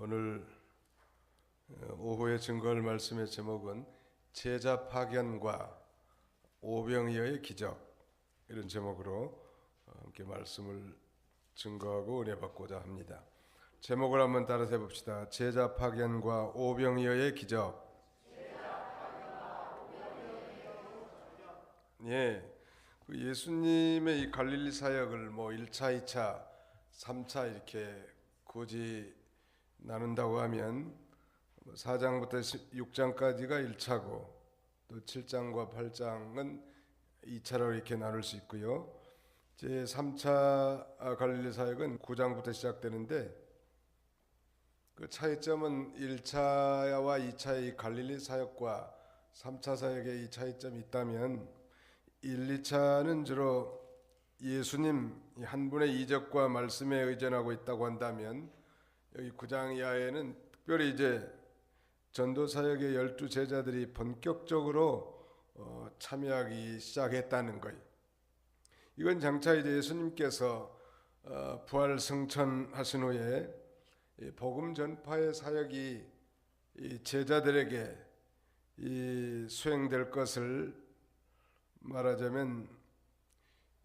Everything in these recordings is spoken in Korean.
오늘 오후의 증거할 말씀의 제목은 제자 파견과 오병이어의 기적, 이런 제목으로 함께 말씀을 증거하고 은혜 받고자 합니다. 제목을 한번 따라서 해봅시다. 제자 파견과 오병이어의 기적. 예수님의 이 갈릴리 사역을 1차, 2차, 3차 이렇게 굳이 나눈다고 하면 4장부터 6장까지가 1차고 또 7장과 8장은 2차로 이렇게 나눌 수 있고요. 제 3차 갈릴리 사역은 9장부터 시작되는데 그 차이점은 1차와 2차의 갈릴리 사역과 3차 사역의 이 차이점이 있다면 1, 2차는 주로 예수님 한 분의 이적과 말씀에 의존하고 있다고 한다면 여기 9장 이하에는 특별히 이제 전도 사역의 12 제자들이 본격적으로 참여하기 시작했다는 거예요. 이건 장차 이제 예수님께서 부활 승천하신 후에 복음 전파의 사역이 이 제자들에게 수행될 것을 말하자면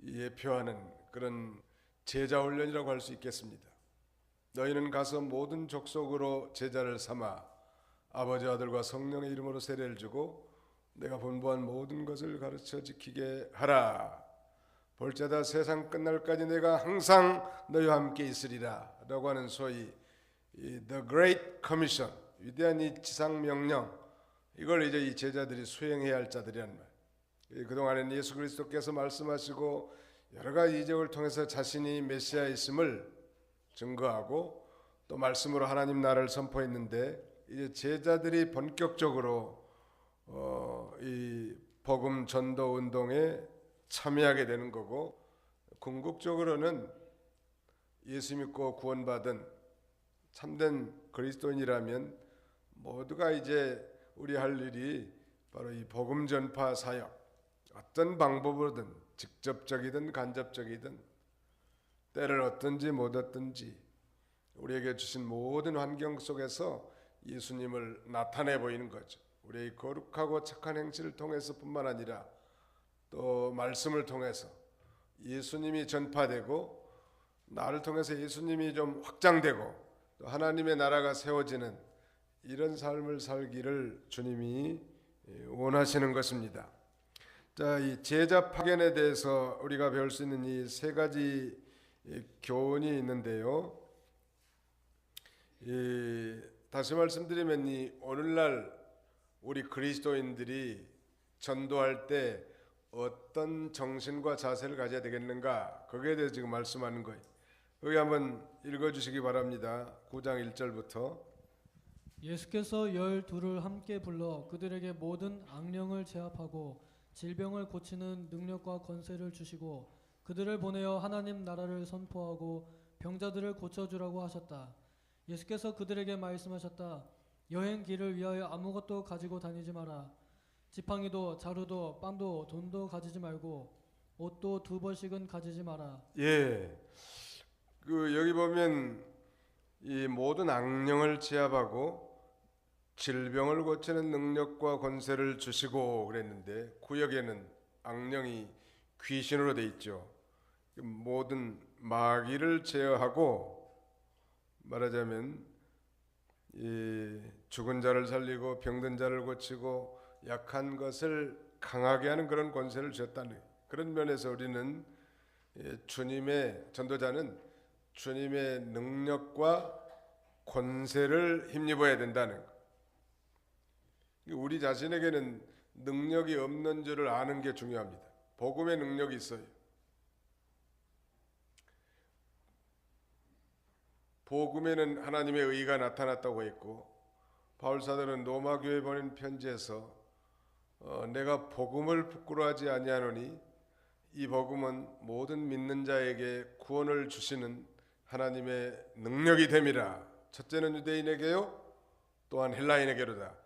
예표하는 그런 제자 훈련이라고 할 수 있겠습니다. 너희는 가서 모든 족속으로 제자를 삼아 아버지 아들과 성령의 이름으로 세례를 주고 내가 분부한 모든 것을 가르쳐 지키게 하라. 볼지어다 세상 끝날까지 내가 항상 너희와 함께 있으리라 라고 하는 소위 The Great Commission, 위대한 이 지상 명령, 이걸 이제 이 제자들이 수행해야 할 자들이란 말. 그동안에는 예수 그리스도께서 말씀하시고 여러 가지 이적을 통해서 자신이 메시아이심을 증거하고 또 말씀으로 하나님 나라를 선포했는데 이제 제자들이 본격적으로 이 복음 전도 운동에 참여하게 되는 거고, 궁극적으로는 예수 믿고 구원받은 참된 그리스도인이라면 모두가 이제 우리 할 일이 바로 이 복음 전파 사역, 어떤 방법으로든 직접적이든 간접적이든 때를 얻든지 못 얻든지 우리에게 주신 모든 환경 속에서 예수님을 나타내 보이는 거죠. 우리의 거룩하고 착한 행실을 통해서뿐만 아니라 또 말씀을 통해서 예수님이 전파되고 나를 통해서 예수님이 좀 확장되고 또 하나님의 나라가 세워지는 이런 삶을 살기를 주님이 원하시는 것입니다. 자, 이 제자 파견에 대해서 우리가 배울 수 있는 이 세 가지 교훈이 있는데요. 다시 말씀드리면 이 오늘날 우리 그리스도인들이 전도할 때 어떤 정신과 자세를 가져야 되겠는가, 거기에 대해서 지금 말씀하는 거예요. 여기 한번 읽어주시기 바랍니다. 9장 1절부터. 예수께서 12를 함께 불러 그들에게 모든 악령을 제압하고 질병을 고치는 능력과 권세를 주시고 그들을 보내어 하나님 나라를 선포하고 병자들을 고쳐주라고 하셨다. 예수께서 그들에게 말씀하셨다. 여행 길을 위하여 아무것도 가지고 다니지 마라. 지팡이도 자루도 빵도 돈도 가지지 말고 옷도 2벌씩은 가지지 마라. 여기 보면 이 모든 악령을 제압하고 질병을 고치는 능력과 권세를 주시고 그랬는데, 구역에는 악령이 귀신으로 돼 있죠. 모든 마귀를 제어하고 말하자면 이 죽은 자를 살리고 병든 자를 고치고 약한 것을 강하게 하는 그런 권세를 주셨다는, 그런 면에서 우리는 주님의 전도자는 주님의 능력과 권세를 힘입어야 된다는 것. 우리 자신에게는 능력이 없는 줄을 아는 게 중요합니다. 복음의 능력이 있어요. 복음에는 하나님의 의가 나타났다고 했고, 바울 사도는 로마 교회에 보낸 편지에서 내가 복음을 부끄러워하지 아니하노니 이 복음은 모든 믿는 자에게 구원을 주시는 하나님의 능력이 됨이라. 첫째는 유대인에게요 또한 헬라인에게로다.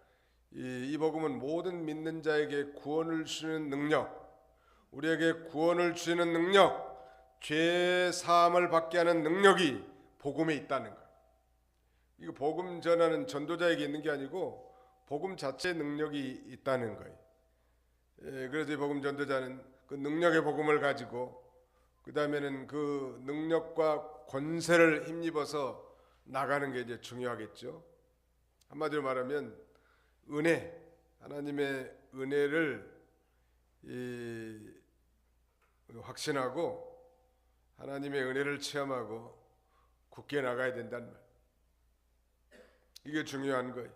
이 복음은 모든 믿는 자에게 구원을 주시는 능력, 우리에게 구원을 주시는 능력, 죄 사함을 받게 하는 능력이 복음에 있다는 것. 이거 복음 전하는 전도자에게 있는 게 아니고 복음 자체 능력이 있다는 거예요. 그래서 이 복음 전도자는 그 능력의 복음을 가지고 그 다음에는 그 능력과 권세를 힘입어서 나가는 게 이제 중요하겠죠. 한마디로 말하면 은혜, 하나님의 은혜를 확신하고 하나님의 은혜를 체험하고 굳게 나가야 된다는 말. 이게 중요한 거예요.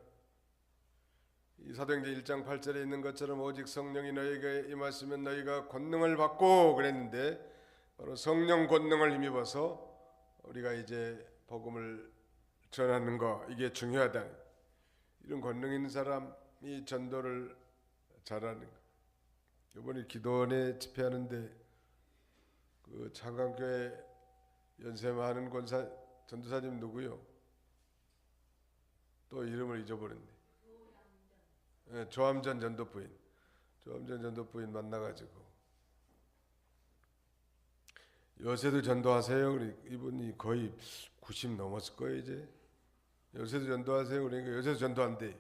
이 사도행전 1장 8절에 있는 것처럼 오직 성령이 너희에게 임하시면 너희가 권능을 받고 그랬는데 바로 성령 권능을 힘입어서 우리가 이제 복음을 전하는 거 이게 중요하다. 이런 권능 있는 사람이 전도를 잘하는 거. 이번에 기도원에 집회하는데 그 창강교회 연세마하는 권사 전도사님 누구요? 또 이름을 잊어버렸네. 조암전 전도부인 만나가지고 요새도 전도하세요. 이분이 거의 90 넘었을 거예요 이제. 요새도 전도하세요. 그러니까 요새도 전도한대.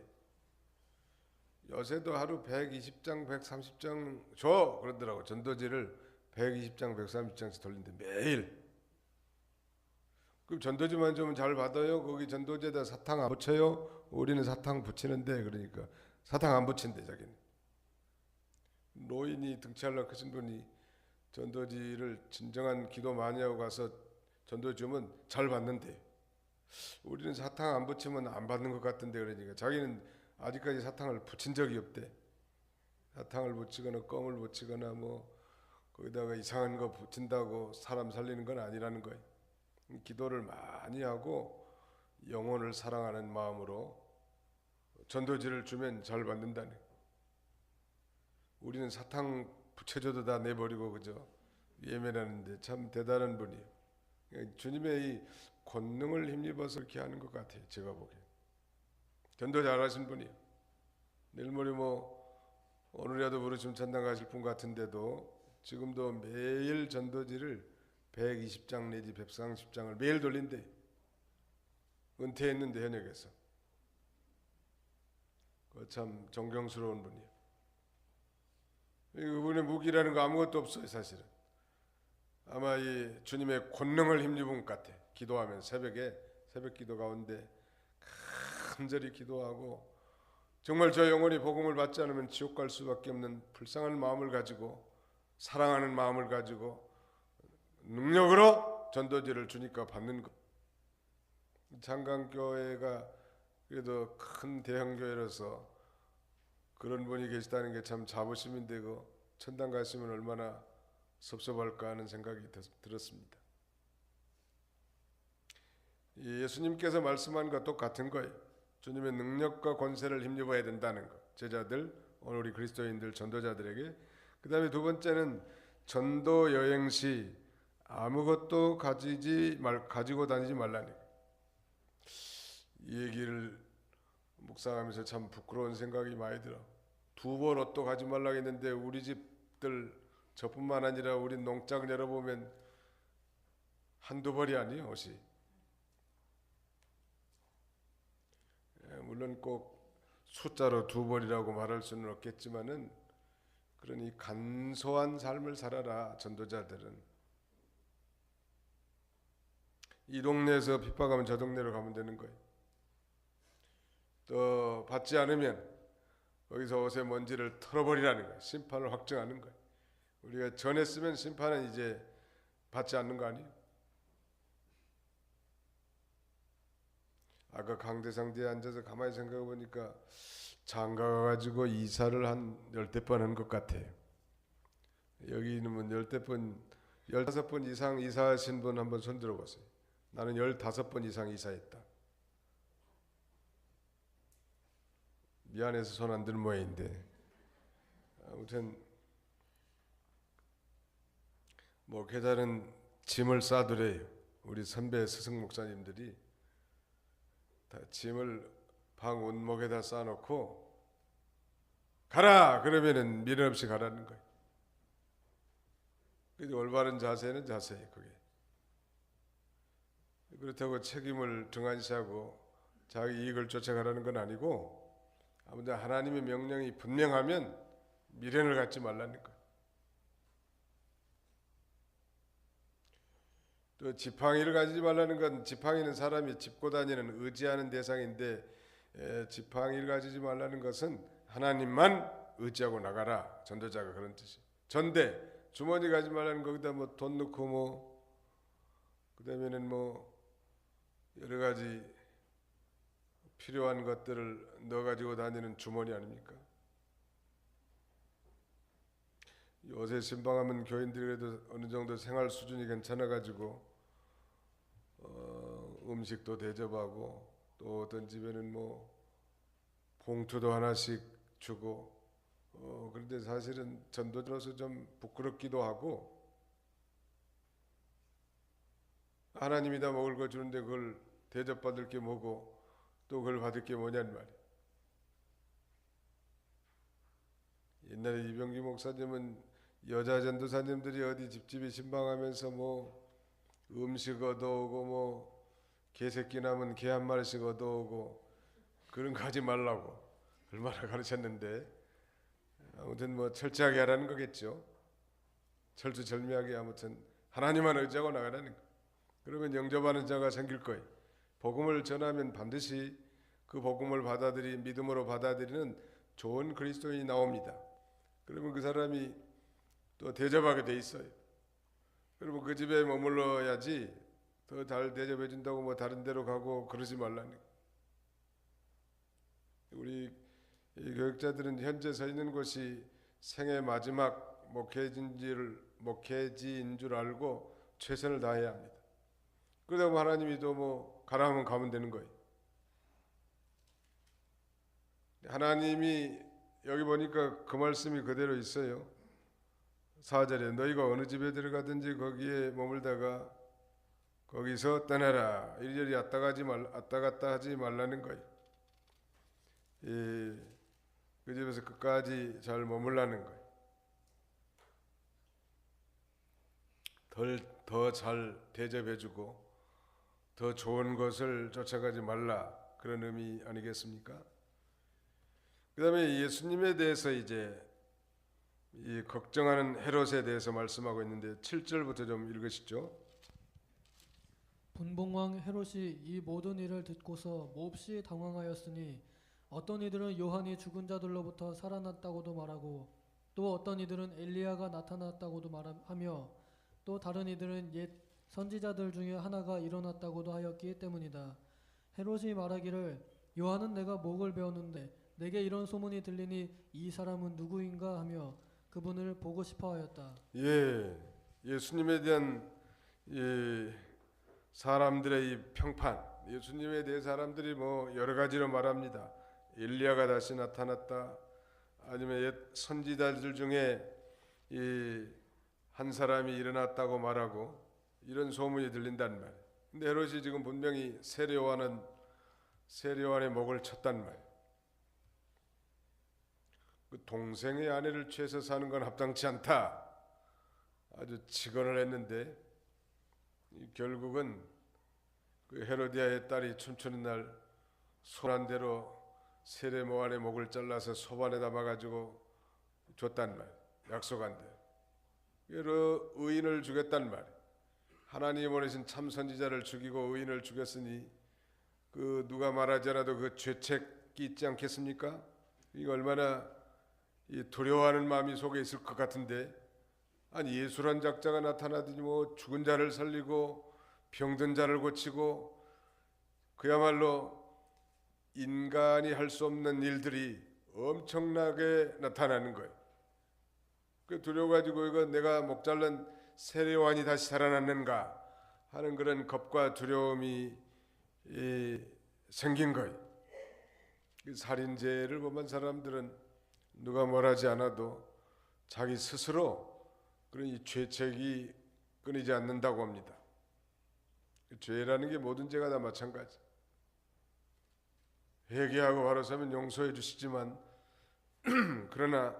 요새도 하루 120장 130장 줘 그러더라고. 전도지를 120장 130장씩 돌린대 매일. 그럼 전도지만 좀 잘 받아요. 거기 전도지에다 사탕 안 붙여요. 우리는 사탕 붙이는데 그러니까 사탕 안 붙인대 자기는. 노인이 등치하려고 하신 분이 전도지를 진정한 기도 많이 하고 가서 전도 주면 잘 받는데 우리는 사탕 안 붙이면 안 받는 것 같은데 그러니까 자기는 아직까지 사탕을 붙인 적이 없대. 사탕을 붙이거나 껌을 붙이거나 뭐 거기다가 이상한 거 붙인다고 사람 살리는 건 아니라는 거예요. 기도를 많이 하고 영혼을 사랑하는 마음으로 전도지를 주면 잘 받는다네. 우리는 사탕 붙여줘도 다 내버리고 그죠? 예매하는데 참 대단한 분이에요. 주님의 이 권능을 힘입어서 이렇게 하는 것 같아요. 제가 보기에 전도 잘하신 분이에요. 내일 모레 뭐 오늘이라도 부르시면 전당 가실 분 같은데도 지금도 매일 전도지를 120장 내지 130장을 매일 돌린대. 은퇴했는데 현역에서. 참 존경스러운 분이에요. 그분의 무기라는 거 아무것도 없어요 사실은. 아마 이 주님의 권능을 힘입은 것 같아. 기도하면 새벽에 새벽 기도 가운데 간절히 기도하고 정말 저 영혼이 복음을 받지 않으면 지옥 갈 수밖에 없는 불쌍한 마음을 가지고 사랑하는 마음을 가지고 능력으로 전도지를 주니까 받는 것. 장강교회가 그래도 큰 대형교회로서 그런 분이 계시다는 게 참 자부심이 되고 천당 가시면 얼마나 섭섭할까 하는 생각이 들었습니다. 예수님께서 말씀한 것과 똑같은 거예요. 주님의 능력과 권세를 힘입어야 된다는 것. 제자들, 오늘 우리 그리스도인들 전도자들에게. 그 다음에 두 번째는 전도 여행 시 아무것도 가지고 다니지 말라는 거예요. 이 얘기를 묵상하면서 참 부끄러운 생각이 많이 들어. 두 벌 옷도 가지 말라고 했는데 우리 집들 저뿐만 아니라 우리 농장 열어보면 한두 벌이 아니에요 옷이. 물론 꼭 숫자로 두 벌이라고 말할 수는 없겠지만은 그러니 간소한 삶을 살아라. 전도자들은 이 동네에서 핍박하면 저 동네로 가면 되는 거예요. 또 받지 않으면 거기서 옷의 먼지를 털어버리라는 거예요. 심판을 확정하는 거예요. 우리가 전했으면 심판은 이제 받지 않는 거 아니에요? 아까 강대상대에 앉아서 가만히 생각해 보니까 장가 가가지고 이사를 한 10번 한 것 같아요. 여기 있는 분 10번, 15번 이상 이사하신 분 한번 손 들어보세요. 나는 15번 이상 이사했다. 미안해서 손 안 드는 모양인데 아무튼 뭐 계단은 짐을 싸두래요. 우리 선배 스승 목사님들이 다 짐을 방 온목에다 쌓아놓고 가라 그러면은 미련 없이 가라는 거예요. 그래서 올바른 자세는 자세예요. 그게 그렇다고 책임을 등한시하고 자기 이익을 쫓아가라는 건 아니고, 아무튼 하나님의 명령이 분명하면 미련을 갖지 말라는 거예요. 또 지팡이를 가지지 말라는 건, 지팡이는 사람이 짚고 다니는 의지하는 대상인데, 지팡이를 가지지 말라는 것은 하나님만 의지하고 나가라, 전도자가 그런 뜻이에요. 전대, 주머니 가지 말라는 거기다 뭐 돈 넣고 뭐 그다음에는 뭐 여러 가지 필요한 것들을 넣어 가지고 다니는 주머니 아닙니까? 요새 신방하면 교인들이 그래도 어느 정도 생활 수준이 괜찮아 가지고 음식도 대접하고, 또 어떤 집에는 뭐 봉투도 하나씩 주고, 그런데 사실은 전도자로서 좀 부끄럽기도 하고, 하나님이 다 먹을 거 주는데 그걸 대접받을 게 뭐고 또 그걸 받을 게 뭐냐는 말이에요. 옛날에 이병기 목사님은 여자 전도사님들이 어디 집집이 신방하면서 뭐 음식 얻어오고 뭐 개새끼 남은 개 한 마리씩 얻어오고 그런 거 하지 말라고 얼마나 가르쳤는데, 아무튼 뭐 철저하게 하라는 거겠죠. 철두철미하게 아무튼 하나님만 의지하고 나가라는 거. 그러면 영접하는 자가 생길 거예요. 복음을 전하면 반드시 그 복음을 믿음으로 받아들이는 좋은 그리스도인이 나옵니다. 그러면 그 사람이 또 대접하게 돼 있어요. 그러면 그 집에 머물러야지, 더 잘 대접해 준다고 뭐 다른 데로 가고 그러지 말라는 거예요. 우리 이 교육자들은 현재 서 있는 곳이 생애 마지막 목회지인 줄 알고 최선을 다해야 합니다. 그러다 보면 하나님이 또 뭐 가라 하면 가면 되는 거예요. 하나님이 여기 보니까 그 말씀이 그대로 있어요. 4절에 너희가 어느 집에 들어가든지 거기에 머물다가 거기서 떠나라. 이리저리 왔다 갔다 하지 말라는 거예요. 그 집에서 끝까지 잘 머물라는 거예요. 더 잘 대접해주고 더 좋은 것을 쫓아가지 말라, 그런 의미 아니겠습니까? 그 다음에 예수님에 대해서 이제 이 걱정하는 헤롯에 대해서 말씀하고 있는데 7절부터 좀 읽으시죠. 분봉왕 헤롯이 이 모든 일을 듣고서 몹시 당황하였으니 어떤 이들은 요한이 죽은 자들로부터 살아났다고도 말하고, 또 어떤 이들은 엘리야가 나타났다고도 말하며, 또 다른 이들은 옛 선지자들 중에 하나가 일어났다고도 하였기 때문이다. 헤롯이 말하기를 요한은 내가 목을 베었는데 내게 이런 소문이 들리니 이 사람은 누구인가 하며 그분을 보고 싶어 하였다. 예수님에 대한 사람들의 이 평판, 예수님에 대해 사람들이 뭐 여러 가지로 말합니다. 엘리야가 다시 나타났다, 아니면 옛 선지자들 중에 한 사람이 일어났다고 말하고, 이런 소문이 들린단 말이에요. 근데 헤롯이 지금 분명히 세례요한의 목을 쳤단 말이에요. 그 동생의 아내를 취해서 사는 건 합당치 않다, 아주 직언을 했는데, 결국은 그 헤로디아의 딸이 춤추는 날 손한 대로 세례요한의 목을 잘라서 소반에 담아가지고 줬단 말이에요. 약속한 대로. 여러 의인을 죽였단 말이에요. 하나님이 보내신 참 선지자를 죽이고 의인을 죽였으니 그 누가 말하지 않아도 그 죄책이 있지 않겠습니까? 이거 얼마나 두려워하는 마음이 속에 있을 것 같은데, 아니 예수란 작자가 나타나더니 뭐 죽은 자를 살리고 병든 자를 고치고, 그야말로 인간이 할 수 없는 일들이 엄청나게 나타나는 거예요. 그 두려워가지고 이거 내가 목 잘른 세례요한이 다시 살아났는가 하는 그런 겁과 두려움이 생긴 거예요. 살인죄를 범한 사람들은 누가 말하지 않아도 자기 스스로 그런 이 죄책이 끊이지 않는다고 합니다. 죄라는 게 모든 죄가 다 마찬가지. 회개하고 바로 서면 용서해 주시지만 그러나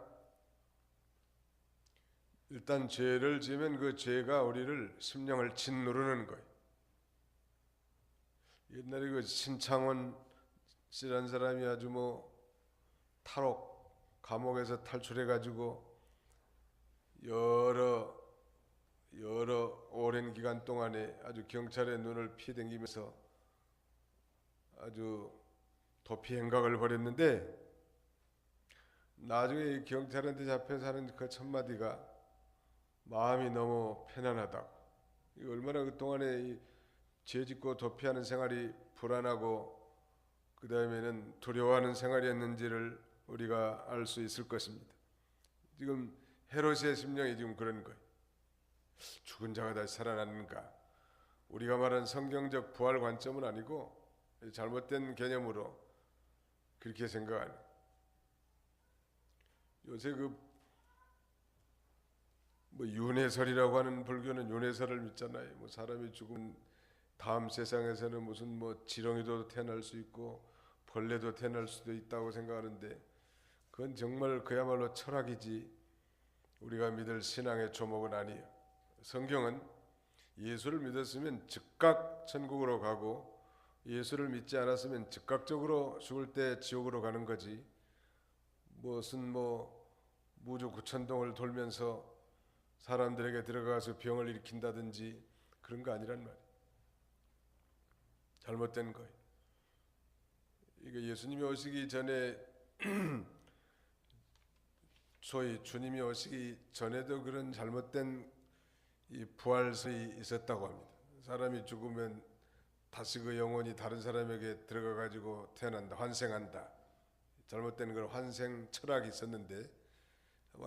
일단 죄를 지으면 그 죄가 우리를 심령을 짓누르는 거예요. 옛날에 그 신창원 쓰란 사람이 아주 뭐 탈옥 감옥에서 탈출해 가지고 여러 오랜 기간 동안에 아주 경찰의 눈을 피해댕기면서 아주 도피 행각을 벌였는데, 나중에 이 경찰한테 잡혀서 하는 그 첫마디가 마음이 너무 편안하다고. 이 얼마나 그동안에 이 죄짓고 도피하는 생활이 불안하고 그 다음에는 두려워하는 생활이었는지를 우리가 알 수 있을 것입니다. 지금 헤롯의 심령이 지금 그런 거예요. 죽은 자가 다시 살아나는가? 우리가 말하는 성경적 부활 관점은 아니고 잘못된 개념으로 그렇게 생각하는. 요새 뭐 윤회설이라고 하는 불교는 윤회설을 믿잖아요. 뭐 사람이 죽은 다음 세상에서는 무슨 뭐 지렁이도 태어날 수 있고 벌레도 태어날 수도 있다고 생각하는데, 그건 정말 그야말로 철학이지 우리가 믿을 신앙의 조목은 아니에요. 성경은 예수를 믿었으면 즉각 천국으로 가고 예수를 믿지 않았으면 즉각적으로 죽을 때 지옥으로 가는 거지, 무슨 뭐 무주 구천동을 돌면서 사람들에게 들어가서 병을 일으킨다든지 그런 거 아니란 말이에요. 잘못된 거예요. 이게 예수님이 오시기 전에 소위 주님이 오시기 전에도 그런 잘못된 이 부활설이 있었다고 합니다. 사람이 죽으면 다시 그 영혼이 다른 사람에게 들어가 가지고 태어난다, 환생한다. 잘못된 그런 환생 철학이 있었는데,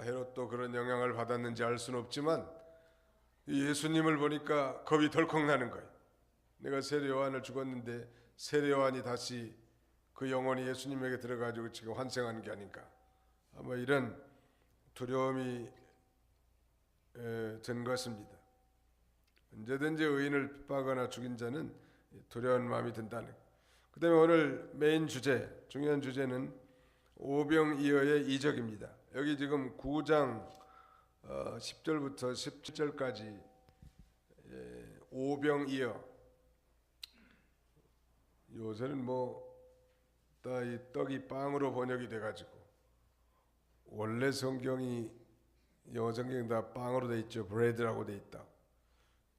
헤롯도 그런 영향을 받았는지 알 수는 없지만 예수님을 보니까 겁이 덜컥 나는 거예요. 내가 세례 요한을 죽었는데 세례 요한이 다시 그 영혼이 예수님에게 들어가지고 지금 환생한 게 아닌가. 아마 이런 두려움이 든 것입니다. 언제든지 의인을 핍박하거나 죽인 자는 두려운 마음이 든다는. 그 다음에 오늘 메인 주제, 중요한 주제는 오병이어의 이적입니다. 여기 지금 9장 10절부터 17절까지 오병이어. 요새는 뭐 이 떡이 빵으로 번역이 돼가지고 원래 성경이 영어 성경이 다 빵으로 돼 있죠. 브레드라고 돼 있다.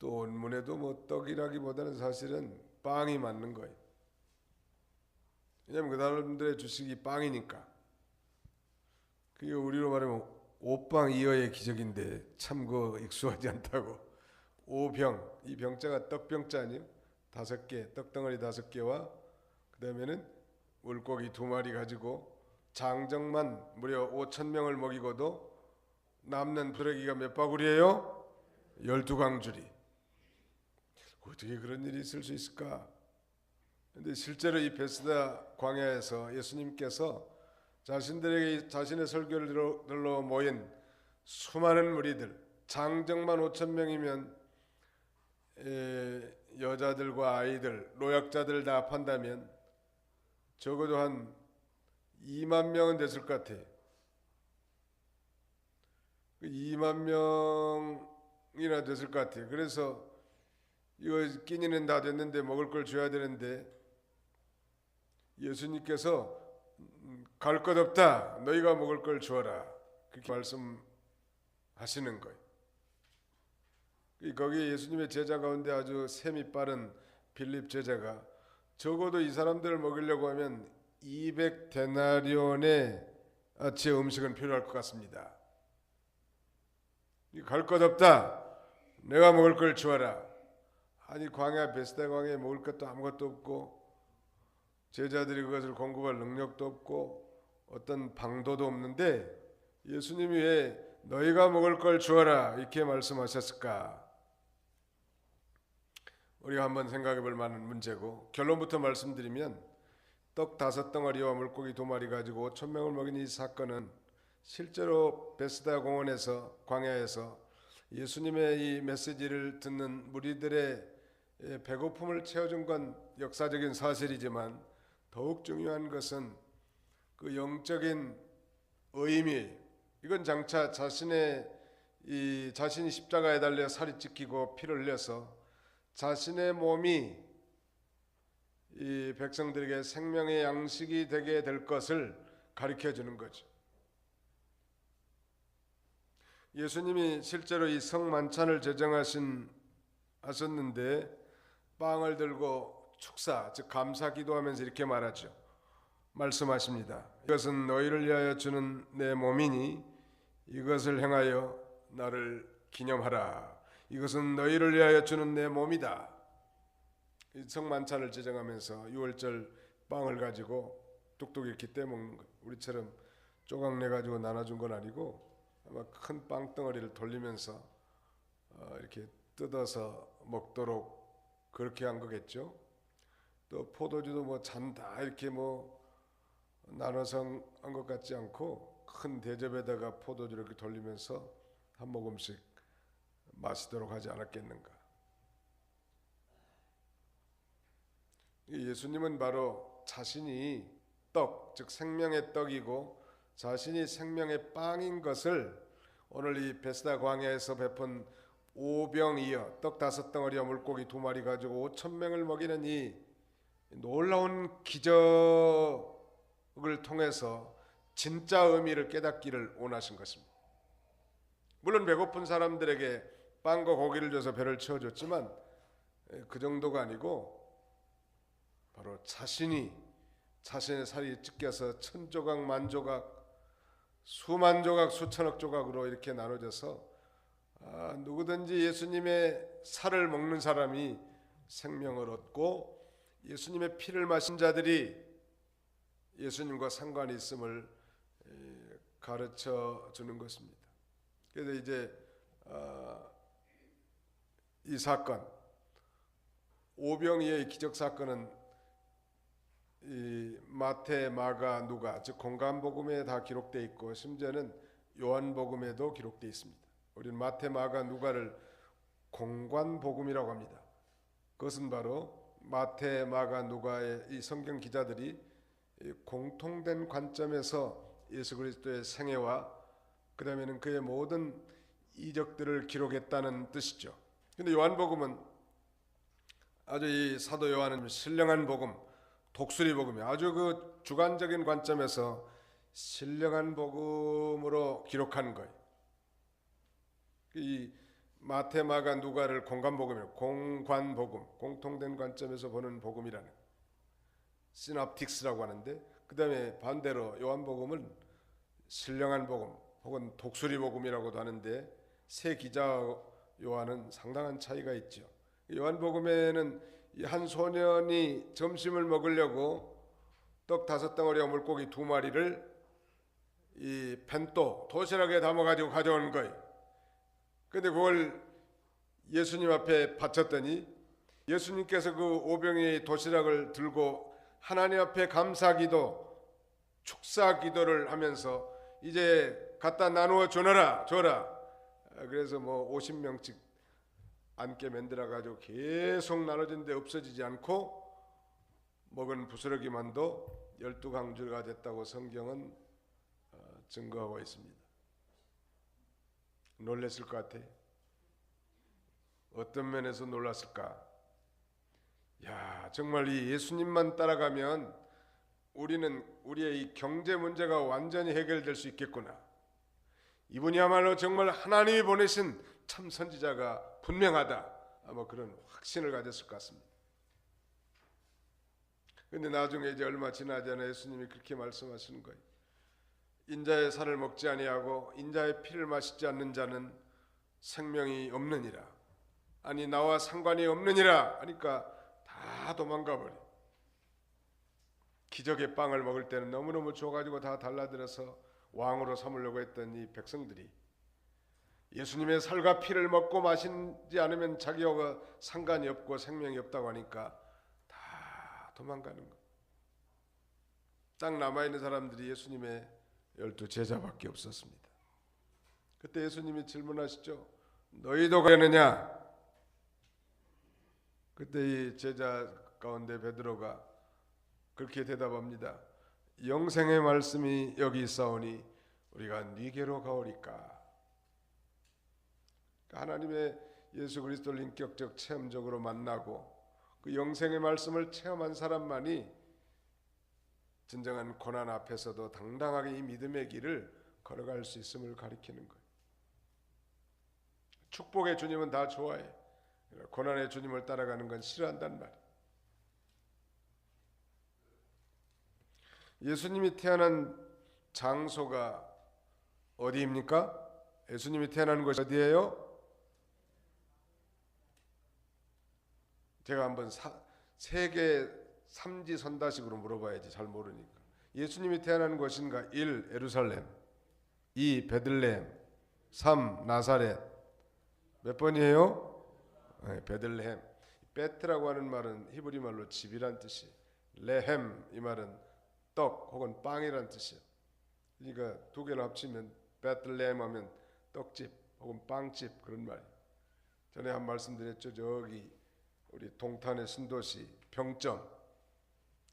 또 원문에도 뭐 떡이라기보다는 사실은 빵이 맞는 거예요. 왜냐하면 그 사람들의 주식이 빵이니까. 그게 우리로 말하면 오빵이어의 기적인데 참 그 익숙하지 않다고. 오병, 이 병자가 떡병자 아니에요? 5개, 떡덩어리 5개와 그 다음에는 물고기 2마리 가지고 장정만 무려 5,000명을 먹이고도 남는 부러기가 몇 바구리예요? 12강줄이. 어떻게 그런 일이 있을 수 있을까? 근데 실제로 이 베스다 광야에서 예수님께서 자신들에게 자신의 설교를 들러 모인 수많은 무리들, 장정만 5,000명이면 여자들과 아이들, 노약자들 다 합한다면 적어도 한 2만 명은 됐을 것 같아요. 2만 명이나 됐을 것 같아요. 그래서 이거 끼니는 다 됐는데 먹을 걸 줘야 되는데 예수님께서 갈 것 없다, 너희가 먹을 걸 주어라, 그렇게 말씀하시는 거예요. 거기 예수님의 제자 가운데 아주 셈이 빠른 빌립 제자가 적어도 이 사람들을 먹이려고 하면 200데나리온의 아치의 음식은 필요할 것 같습니다. 갈 것 없다, 내가 먹을 걸 주어라. 아니 광야, 베스다 광야에 먹을 것도 아무것도 없고 제자들이 그것을 공급할 능력도 없고 어떤 방도도 없는데 예수님이 왜 너희가 먹을 걸 주어라 이렇게 말씀하셨을까? 우리가 한번 생각해 볼 만한 문제고, 결론부터 말씀드리면 떡 5덩어리와 물고기 2마리 가지고 5,000명을 먹인 이 사건은 실제로 베스다 공원에서, 광야에서 예수님의 이 메시지를 듣는 무리들의 배고픔을 채워준 건 역사적인 사실이지만 더욱 중요한 것은 그 영적인 의미. 이건 장차 자신이 십자가에 달려 살이 찢기고 피를 흘려서 자신의 몸이 이 백성들에게 생명의 양식이 되게 될 것을 가르쳐 주는 거죠. 예수님이 실제로 이 성만찬을 하셨는데 빵을 들고 축사, 즉 감사 기도하면서 이렇게 말씀하십니다. 이것은 너희를 위하여 주는 내 몸이니 이것을 행하여 나를 기념하라. 이것은 너희를 위하여 주는 내 몸이다. 성만찬을 제정하면서 유월절 빵을 가지고 뚝뚝 이렇게 떼먹는 것, 우리처럼 조각 내 가지고 나눠준 건 아니고 아마 큰 빵덩어리를 돌리면서 이렇게 뜯어서 먹도록 그렇게 한 거겠죠. 또 포도주도 뭐 잔 다 이렇게 뭐 나눠서 한 것 같지 않고 큰 대접에다가 포도주를 이렇게 돌리면서 한 모금씩 마시도록 하지 않았겠는가. 예수님은 바로 자신이 떡, 즉 생명의 떡이고 자신이 생명의 빵인 것을 오늘 이 베스다 광야에서 베푼 오병이어 떡 5덩어리와 물고기 2마리 가지고 5,000명을 먹이는 이 놀라운 기적을 통해서 진짜 의미를 깨닫기를 원하신 것입니다. 물론 배고픈 사람들에게 빵과 고기를 줘서 배를 채워줬지만 그 정도가 아니고 바로 자신의 살이 찢겨서 1,000조각, 10,000조각, 수만 조각, 수천억 조각으로 이렇게 나눠져서 누구든지 예수님의 살을 먹는 사람이 생명을 얻고 예수님의 피를 마신 자들이 예수님과 상관이 있음을 가르쳐 주는 것입니다. 그래서 이제 이 사건, 오병이어의 기적 사건은 이 마태, 마가, 누가, 즉 공관복음에 다 기록되어 있고 심지어는 요한복음에도 기록되어 있습니다. 우리는 마태, 마가, 누가를 공관복음이라고 합니다. 그것은 바로 마태, 마가, 누가의 이 성경 기자들이 공통된 관점에서 예수 그리스도의 생애와 그 다음에는 그의 모든 이적들을 기록했다는 뜻이죠. 그런데 요한복음은 아주 이 사도 요한은 신령한 복음, 독수리 복음이 아주 그 주관적인 관점에서 신령한 복음으로 기록한 거예요. 이 마태, 마가, 누가를 공관복음이라고, 공관복음, 공통된 관점에서 보는 복음이라는 시납틱스라고 하는데, 그 다음에 반대로 요한복음은 신령한 복음 혹은 독수리 복음이라고도 하는데 세 기자 요한은 상당한 차이가 있죠. 요한복음에는 한 소년이 점심을 먹으려고 떡 5덩어리와 물고기 2마리를 이 펜또 도시락에 담아가지고 가져온 거예요. 근데 그걸 예수님 앞에 바쳤더니 예수님께서 그 오병이의 도시락을 들고 하나님 앞에 감사기도, 축사기도를 하면서 이제 갖다 나누어 줘라. 그래서 뭐 50명씩 앉게 만들어 가지고 계속 나눠진데 없어지지 않고 먹은 부스러기만도 12강주가 됐다고 성경은 증거하고 있습니다. 놀랐을 것 같아. 어떤 면에서 놀랐을까? 야, 정말 이 예수님만 따라가면 우리는 우리의 이 경제 문제가 완전히 해결될 수 있겠구나. 이분이야말로 정말 하나님이 보내신 참 선지자가 분명하다. 아마 그런 확신을 가졌을 것 같습니다. 그런데 나중에 이제 얼마 지나지 않아 예수님이 그렇게 말씀하시는 거예요. 인자의 살을 먹지 아니하고 인자의 피를 마시지 않는 자는 생명이 없느니라. 아니 나와 상관이 없느니라 하니까 다 도망가 버려. 기적의 빵을 먹을 때는 너무너무 줘가지고 다 달라들어서 왕으로 삼으려고 했던 이 백성들이 예수님의 살과 피를 먹고 마시지 않으면 자기와 상관이 없고 생명이 없다고 하니까 다 도망가는 거. 딱 남아있는 사람들이 예수님의 12 제자밖에 없었습니다. 그때 예수님이 질문하시죠. 너희도 가느냐? 그때 이 제자 가운데 베드로가 그렇게 대답합니다. 영생의 말씀이 여기 있사오니 우리가 네게로 가오리까. 하나님의 예수 그리스도를 인격적 체험적으로 만나고 그 영생의 말씀을 체험한 사람만이 진정한 고난 앞에서도 당당하게 이 믿음의 길을 걸어갈 수 있음을 가리키는 거예요. 축복의 주님은 다 좋아해. 고난의 주님을 따라가는 건 싫어한단 말이에요. 예수님이 태어난 장소가 어디입니까? 예수님이 태어난 곳이 어디예요? 제가 한번 세계 삼지 선다식으로 물어봐야지 잘 모르니까. 예수님이 태어난 곳인가? 1. 예루살렘, 2. 베들레헴, 3. 나사렛. 몇 번이에요? 네, 베들레헴. 베트라고 하는 말은 히브리 말로 집이란 뜻이에요. 레헴 이 말은 떡 혹은 빵이란 뜻이에요. 그러니까 두 개를 합치면 베들레헴 하면 떡집 혹은 빵집 그런 말이에요. 전에 한 말씀 드렸죠. 저기 우리 동탄의 신도시 병점,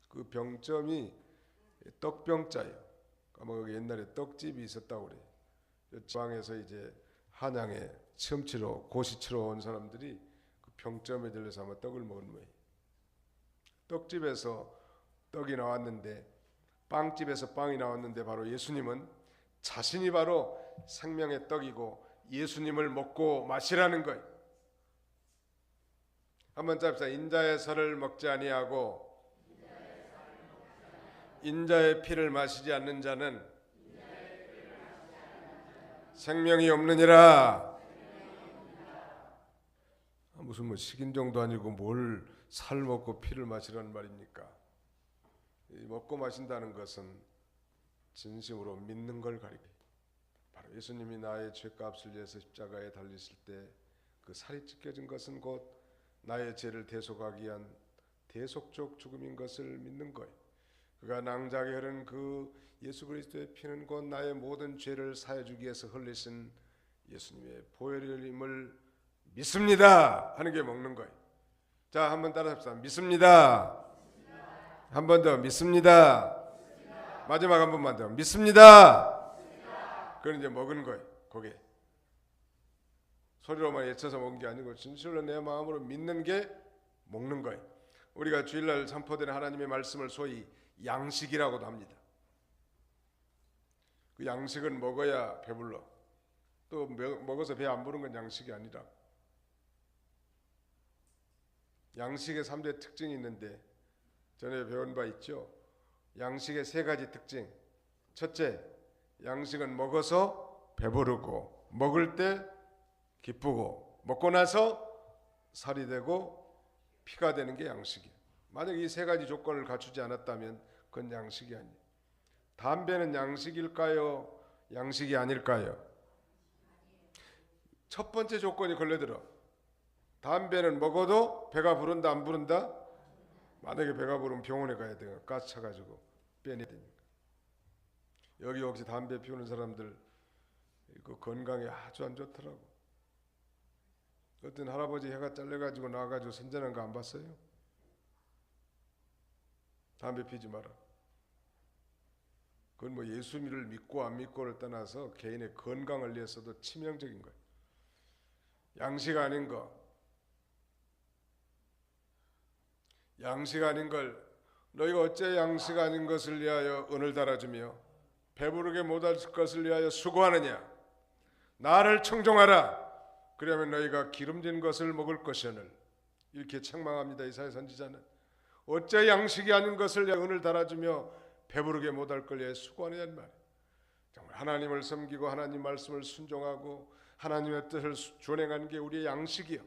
그 병점이 떡병자예요. 거기 옛날에 떡집이 있었다고 그래요. 지방에서 이제 한양에 시험치러 고시치러 온 사람들이 그 병점에 들려서 아마 떡을 먹은 모양. 떡집에서 떡이 나왔는데, 빵집에서 빵이 나왔는데 바로 예수님은 자신이 바로 생명의 떡이고 예수님을 먹고 마시라는 거예요. 한번 잡시다. 인자의 살을 먹지 아니하고 인자의 피를 마시지 않는 자는 생명이 없느니라. 무슨 뭐 식인종도 아니고 뭘 살 먹고 피를 마시라는 말입니까? 먹고 마신다는 것은 진심으로 믿는 걸 가리켜요. 바로 예수님이 나의 죄값을 위해서 십자가에 달리실 때 그 살이 찢겨진 것은 곧 나의 죄를 대속하기 위한 대속적 죽음인 것을 믿는 거예요. 그가 낭자하게 흐른 그 예수 그리스도의 피는 곧 나의 모든 죄를 사해 주기 위해서 흘리신 예수님의 보혈임을 믿습니다 하는 게 먹는 거예요. 자, 한번 따라합시다. 믿습니다. 한 번 더 믿습니다. 마지막 한 번만 더 믿습니다. 그건 이제 먹은 거예요. 그게 소리로만 외쳐서 먹은 게 아니고 진실로 내 마음으로 믿는 게 먹는 거예요. 우리가 주일날 선포되는 하나님의 말씀을 소위 양식이라고도 합니다. 그 양식은 먹어야 배불러. 또 먹어서 배 안 부른 건 양식이 아니라. 양식의 3대 특징이 있는데 전에 배운 바 있죠. 양식의 3가지 특징. 첫째, 양식은 먹어서 배부르고 먹을 때 기쁘고 먹고 나서 살이 되고 피가 되는 게 양식이에요. 만약 이 3가지 조건을 갖추지 않았다면 그건 양식이 아니에요. 담배는 양식일까요? 양식이 아닐까요? 첫 번째 조건이 걸려들어. 담배는 먹어도 배가 부른다 안 부른다? 만약에 배가 부르면 병원에 가야 돼요. 가스 차가지고 빼내야 되니까. 여기 혹시 담배 피우는 사람들 그 건강에 아주 안 좋더라고. 어떤 할아버지 해가 잘려가지고 나와가지고 선전한 거 안 봤어요? 담배 피지 마라. 그건 뭐 예수님을 믿고 안 믿고를 떠나서 개인의 건강을 위해서도 치명적인 거예요. 양식 아닌 거, 양식 아닌 걸 너희가 어째 양식 아닌 것을 위하여 은을 달아주며 배부르게 못할 것을 위하여 수고하느냐. 나를 청종하라. 그러면 너희가 기름진 것을 먹을 것이오늘. 이렇게 책망합니다. 이사야 선지자는. 어째 양식이 아닌 것을 위하여 은을 달아주며 배부르게 못할 걸 위하여 수고하느냐는 말이에요. 정말 하나님을 섬기고 하나님 말씀을 순종하고 하나님의 뜻을 준행하는 게 우리의 양식이요.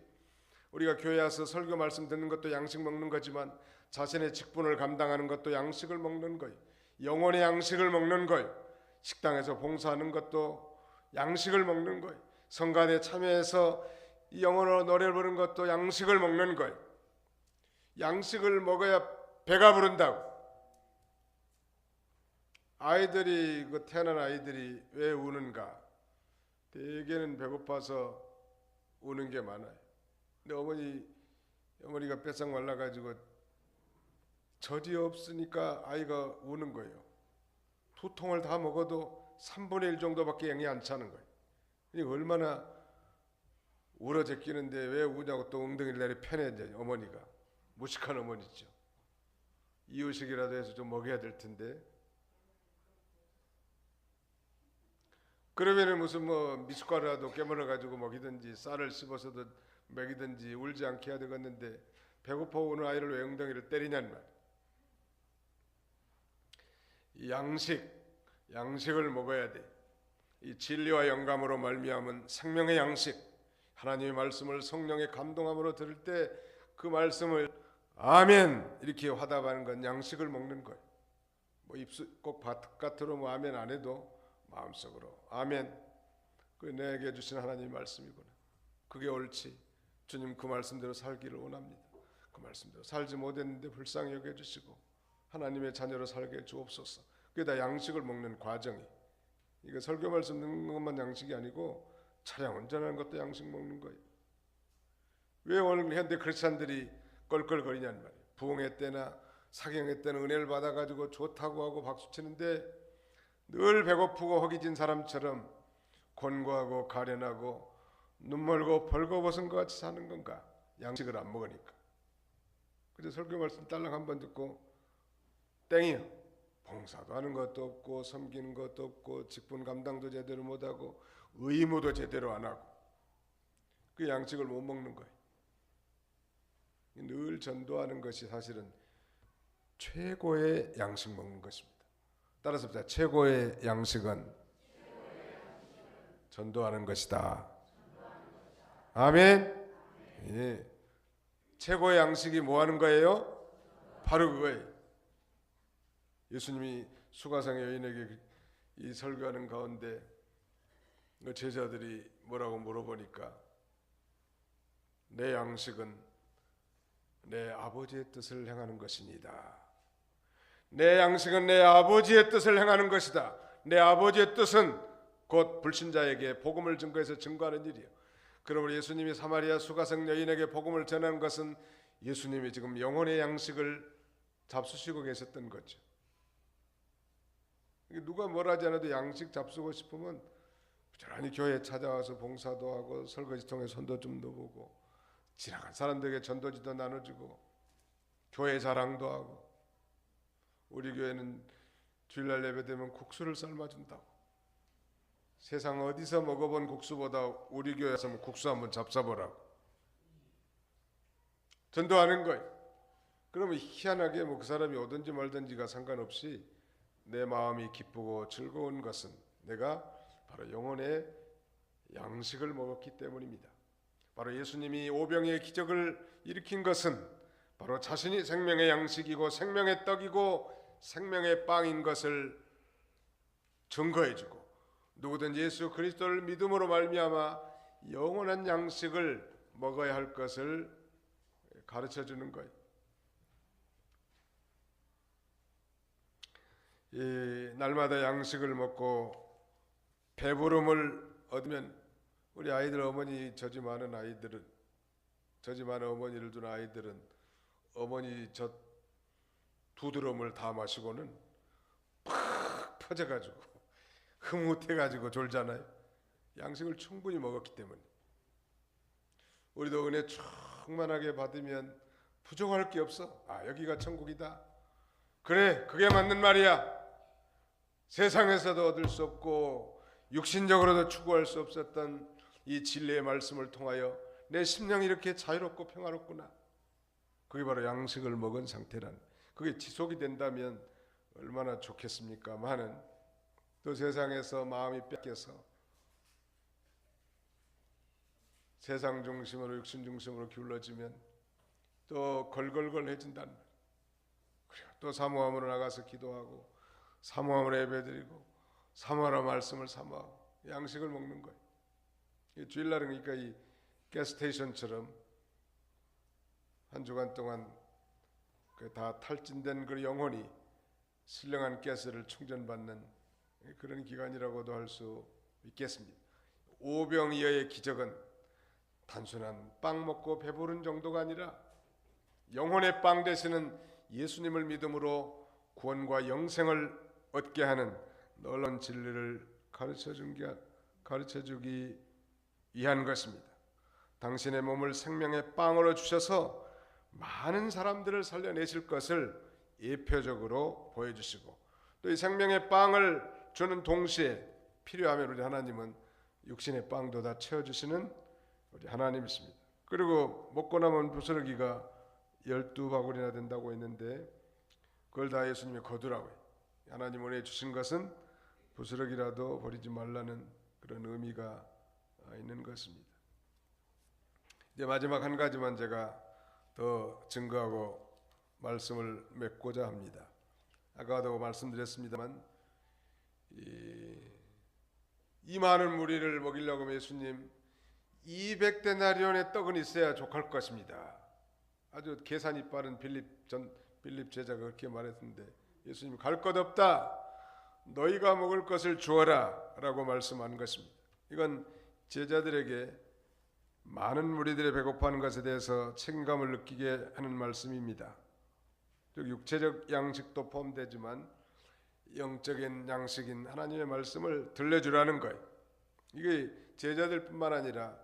우리가 교회 와서 설교 말씀 듣는 것도 양식 먹는 거지만 자신의 직분을 감당하는 것도 양식을 먹는 거예요. 영혼의 양식을 먹는 거예요. 식당에서 봉사하는 것도 양식을 먹는 거예요. 성가대에 참여해서 영혼으로 노래를 부르는 것도 양식을 먹는 거예요. 양식을 먹어야 배가 부른다고. 아이들이 태어난 아이들이 왜 우는가? 대개는 배고파서 우는 게 많아요. 근데 어머니가 뺏상 말라가지고 젖이 없으니까 아이가 우는 거예요. 2통을 다 먹어도 3분의 1 정도밖에 영이 안 차는 거예요. 그러니까 얼마나 울어 제끼는데 왜 우냐고 또 엉덩이를 내려 편해 이제 어머니가. 무식한 어머니죠. 이유식이라도 해서 좀 먹여야 될 텐데. 그러면은 무슨 뭐 미숫가루라도 깨물어 가지고 먹이든지 쌀을 씹어서도 먹이든지 울지 않게 해야 되겠는데 배고파 오는 아이를 왜 엉덩이를 때리냐는 말. 이 양식을 먹어야 돼. 이 진리와 영감으로 말미암은 생명의 양식, 하나님의 말씀을 성령의 감동함으로 들을 때 그 말씀을 아멘 이렇게 화답하는 건 양식을 먹는 거예요. 뭐 입술 꼭 바깥으로 뭐 아멘 안 해도 마음속으로 아멘. 그 내게 주신 하나님의 말씀이구나. 그게 옳지. 주님 그 말씀대로 살기를 원합니다. 그 말씀대로 살지 못했는데 불쌍히 여겨주시고 하나님의 자녀로 살게 주옵소서. 그게 다 양식을 먹는 과정이. 이거 설교 말씀 듣는 것만 양식이 아니고 차량 운전하는 것도 양식 먹는 거예요. 왜 오늘 현대 크리스찬들이 껄껄거리냐는 말이에요. 부흥회 때나 사경회 때는 은혜를 받아가지고 좋다고 하고 박수치는데 늘 배고프고 허기진 사람처럼 곤고하고 가련하고 눈멀고 벌거벗은 것 같이 사는 건가? 양식을 안 먹으니까. 그래서 설교 말씀 딸랑 한번 듣고 땡이요. 봉사도 하는 것도 없고 섬기는 것도 없고 직분 감당도 제대로 못하고 의무도 제대로 안 하고 그 양식을 못 먹는 거예요. 늘 전도하는 것이 사실은 최고의 양식 먹는 것입니다. 따라서 최고의 양식은 전도하는 것이다. 아멘. 예. 최고의 양식이 뭐 하는 거예요? 바로 그거예요. 예수님이 수가성 여인에게 이 설교하는 가운데 그 제자들이 뭐라고 물어보니까 내 양식은 내 아버지의 뜻을 행하는 것입니다. 내 양식은 내 아버지의 뜻을 행하는 것이다. 내 아버지의 뜻은 곧 불신자에게 복음을 증거해서 증거하는 일이에요. 그러므로 예수님이 사마리아 수가성 여인에게 복음을 전하는 것은 예수님이 지금 영혼의 양식을 잡수시고 계셨던 거죠. 누가 뭘 하지 않아도 양식 잡수고 싶으면 부지런히 교회에 찾아와서 봉사도 하고 설거지 통해 손도 좀 넣어보고 지나간 사람들에게 전도지도 나눠주고 교회 자랑도 하고 우리 교회는 주일날 예배되면 국수를 삶아준다고. 세상 어디서 먹어본 국수보다 우리 교회에서 국수 한번 잡숴보라고 전도하는 거예요. 그러면 희한하게 뭐 그 사람이 오든지 말든지가 상관없이 내 마음이 기쁘고 즐거운 것은 내가 바로 영혼의 양식을 먹었기 때문입니다. 바로 예수님이 오병이의 기적을 일으킨 것은 바로 자신이 생명의 양식이고 생명의 떡이고 생명의 빵인 것을 증거해주고 누구든 예수 그리스도를 믿음으로 말미암아 영원한 양식을 먹어야 할 것을 가르쳐주는 거예요. 이 날마다 양식을 먹고 배부름을 얻으면 우리 아이들 어머니 저지 많은 어머니를 둔 아이들은 어머니 저 두 드럼을 다 마시고는 팍 퍼져가지고 흐뭇해가지고 졸잖아요. 양식을 충분히 먹었기 때문에. 우리도 은혜 충만하게 받으면 부족할 게 없어. 아, 여기가 천국이다. 그래, 그게 맞는 말이야. 세상에서도 얻을 수 없고 육신적으로도 추구할 수 없었던 이 진리의 말씀을 통하여 내 심령이 이렇게 자유롭고 평화롭구나. 그게 바로 양식을 먹은 상태란. 그게 지속이 된다면 얼마나 좋겠습니까마는 또 세상에서 마음이 뺏겨서 세상 중심으로 육신 중심으로 기울어지면 또 걸걸걸해진다는 거예요. 그리고 또 사모함으로 나가서 기도하고 사모함으로 예배드리고 사모하라 말씀을 사모하고 양식을 먹는 거예요. 이 주일날은 그러니까 이 가스스테이션처럼 한 주간 동안 다 탈진된 그 영혼이 신령한 가스를 충전받는 그런 기간이라고도 할 수 있겠습니다. 오병이어의 기적은 단순한 빵 먹고 배부른 정도가 아니라 영혼의 빵 되시는 예수님을 믿음으로 구원과 영생을 얻게 하는 놀라운 진리를 가르쳐주기 위한 것입니다. 당신의 몸을 생명의 빵으로 주셔서 많은 사람들을 살려내실 것을 예표적으로 보여주시고, 또 이 생명의 빵을 주는 동시에 필요하면 우리 하나님은 육신의 빵도 다 채워주시는 우리 하나님이십니다. 그리고 먹고 남은 부스러기가 12바구리나 된다고 했는데 그걸 다 예수님이 거두라고요. 하나님 은혜 주신 것은 부스러기라도 버리지 말라는 그런 의미가 있는 것입니다. 이제 마지막 한 가지만 제가 더 증거하고 말씀을 맺고자 합니다. 아까도 말씀드렸습니다만 이 많은 무리를 먹이려고 하면 예수님 200데나리온의 떡은 있어야 족할 것입니다. 아주 계산이 빠른 빌립 제자가 그렇게 말했는데 예수님 갈 것 없다. 너희가 먹을 것을 주어라 라고 말씀한 것입니다. 이건 제자들에게 많은 무리들의 배고파하는 것에 대해서 책임감을 느끼게 하는 말씀입니다. 육체적 양식도 포함되지만 영적인 양식인 하나님의 말씀을 들려주라는 거예요. 이게 제자들뿐만 아니라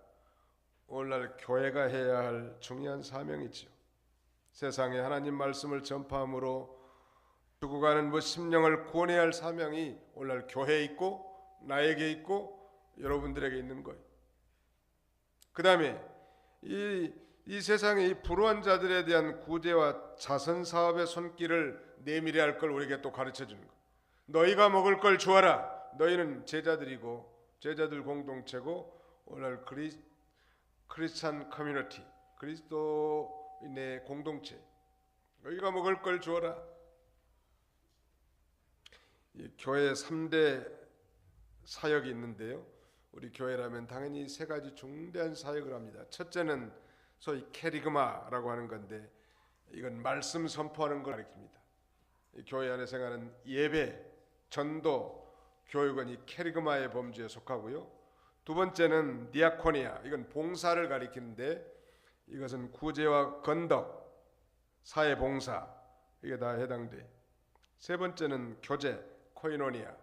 오늘날 교회가 해야 할 중요한 사명이지요. 세상에 하나님 말씀을 전파함으로 죽어가는 심령을 구원해야 할 사명이 오늘날 교회에 있고 나에게 있고 여러분들에게 있는 거예요. 그 다음에 이 세상의 이 불우한 자들에 대한 구제와 자선사업의 손길을 내밀어야 할 걸 우리에게 또 가르쳐주는 거예요. 너희가 먹을 걸 주어라. 너희는 제자들이고 제자들 공동체고 오늘 크리스찬 커뮤니티, 그리스도인의 공동체. 너희가 먹을 걸 주어라. 이 교회 3대 사역이 있는데요. 우리 교회라면 당연히 3가지 중대한 사역을 합니다. 첫째는 소위 캐리그마라고 하는 건데 이건 말씀 선포하는 걸 가리킵니다. 이 교회 안에 생활하는 예배, 전도, 교육은 이 캐리그마의 범주에 속하고요. 두 번째는 디아코니아, 이건 봉사를 가리키는데 이것은 구제와 건덕, 사회봉사, 이게 다 해당돼. 세 번째는 교제, 코이노니아.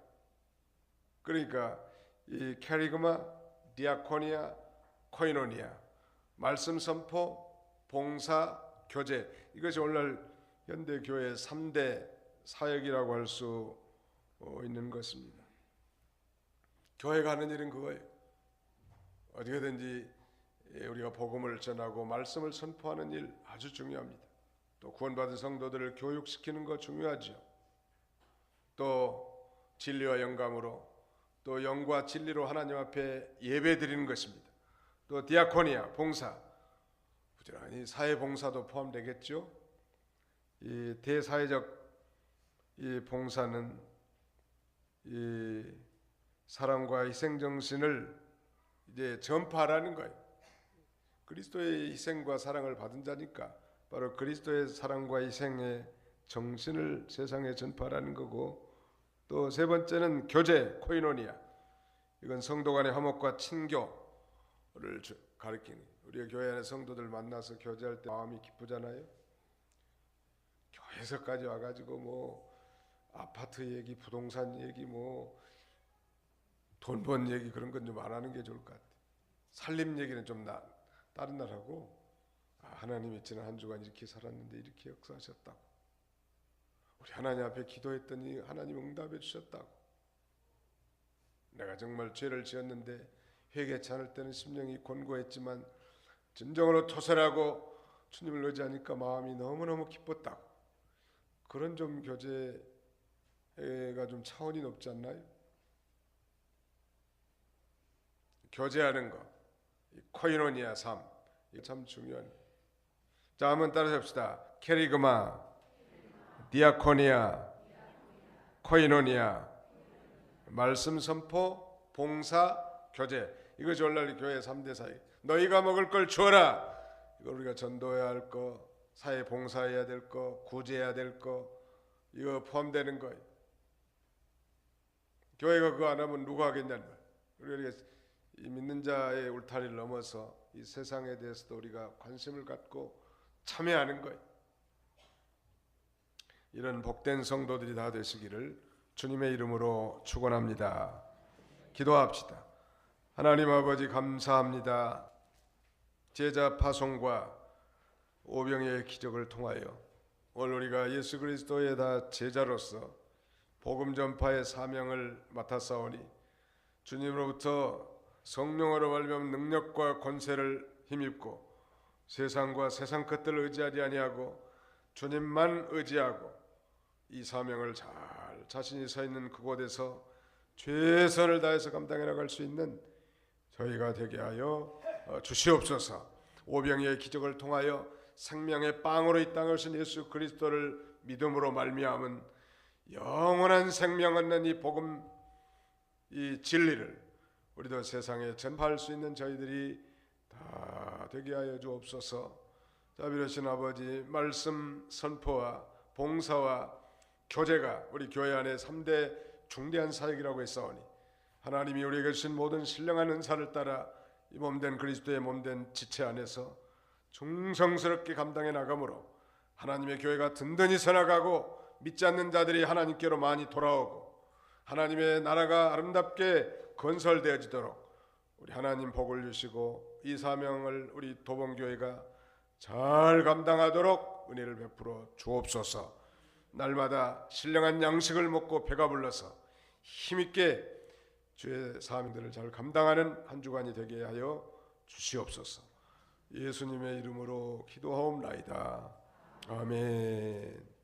그러니까 이 캐리그마, 디아코니아, 코이노니아, 말씀 선포, 봉사, 교제, 이것이 오늘날 현대 교회의 3대 사역이라고 할 수 있는 것입니다. 교회가 하는 일은 그거예요. 어떻게든지 우리가 복음을 전하고 말씀을 선포하는 일 아주 중요합니다. 또 구원받은 성도들을 교육시키는 거 중요하죠. 또 진리와 영감으로, 또 영과 진리로 하나님 앞에 예배 드리는 것입니다. 또 디아코니아, 봉사, 부지런히 사회 봉사도 포함되겠죠. 이 대사회적 이 봉사는 이 사랑과 희생 정신을 이제 전파하라는 거예요. 그리스도의 희생과 사랑을 받은 자니까 바로 그리스도의 사랑과 희생의 정신을 세상에 전파하라는 거고, 또 세 번째는 교제, 코이노니아. 이건 성도 간의 화목과 친교를 가리키는, 우리가 교회 안에 성도들 만나서 교제할 때 마음이 기쁘잖아요. 교회에서까지 와가지고 뭐 아파트 얘기, 부동산 얘기, 뭐 돈 번 얘기 그런 건 좀 안 하는 게 좋을 것 같아요. 살림 얘기는 좀 다른 날 하고, 하나님이 지난 한 주간 이렇게 살았는데 이렇게 역사하셨다고, 우리 하나님 앞에 기도했더니 하나님 응답해 주셨다고, 내가 정말 죄를 지었는데 회개치 않을 때는 심령이 곤고했지만 진정으로 토설하고 주님을 의지하니까 마음이 너무너무 기뻤다고, 그런 좀 교제가 좀 차원이 높지 않나요? 교제하는 것, 코이노니아 삶, 이게 참 중요한. 자, 한번 따라서 합시다. 캐리그마, 디아코니아, 코이노니아, 말씀 선포, 봉사, 교제. 이것이 오늘날 교회 3대 사역. 너희가 먹을 걸 주어라. 이거 우리가 전도해야 할 거, 사회 봉사해야 될 거, 구제해야 될 거, 이거 포함되는 거예요. 교회가 그거 안 하면 누가 하겠냐는 거예요. 우리가 이 믿는 자의 울타리를 넘어서 이 세상에 대해서도 우리가 관심을 갖고 참여하는 거예요. 이런 복된 성도들이 다 되시기를 주님의 이름으로 축원합니다. 기도합시다. 하나님 아버지 감사합니다. 제자 파송과 오병이의 기적을 통하여 오늘 우리가 예수 그리스도의 다 제자로서 복음 전파의 사명을 맡았사오니 주님으로부터 성령으로 말미암은 능력과 권세를 힘입고 세상과 세상 것들을 의지하지 아니하고 주님만 의지하고 이 사명을 잘 자신이 서 있는 그곳에서 최선을 다해서 감당해 나갈 수 있는 저희가 되게 하여 주시옵소서. 오병이의 기적을 통하여 생명의 빵으로 이 땅에 오신 예수 그리스도를 믿음으로 말미암은 영원한 생명 얻는 이 복음, 이 진리를 우리도 세상에 전파할 수 있는 저희들이 다 되게 하여 주옵소서. 자비로우신 아버지, 말씀 선포와 봉사와 교제가 우리 교회 안에 3대 중대한 사역이라고 했사오니 하나님이 우리에게 주신 모든 신령한 은사를 따라 이 몸된 그리스도의 몸된 지체 안에서 충성스럽게 감당해 나가므로 하나님의 교회가 든든히 서나가고 믿지 않는 자들이 하나님께로 많이 돌아오고 하나님의 나라가 아름답게 건설되어지도록 우리 하나님 복을 주시고 이 사명을 우리 도봉교회가 잘 감당하도록 은혜를 베풀어 주옵소서. 날마다 신령한 양식을 먹고 배가 불러서 힘있게 주의 사명들을 잘 감당하는 한 주간이 되게 하여 주시옵소서. 예수님의 이름으로 기도하옵나이다. 아멘.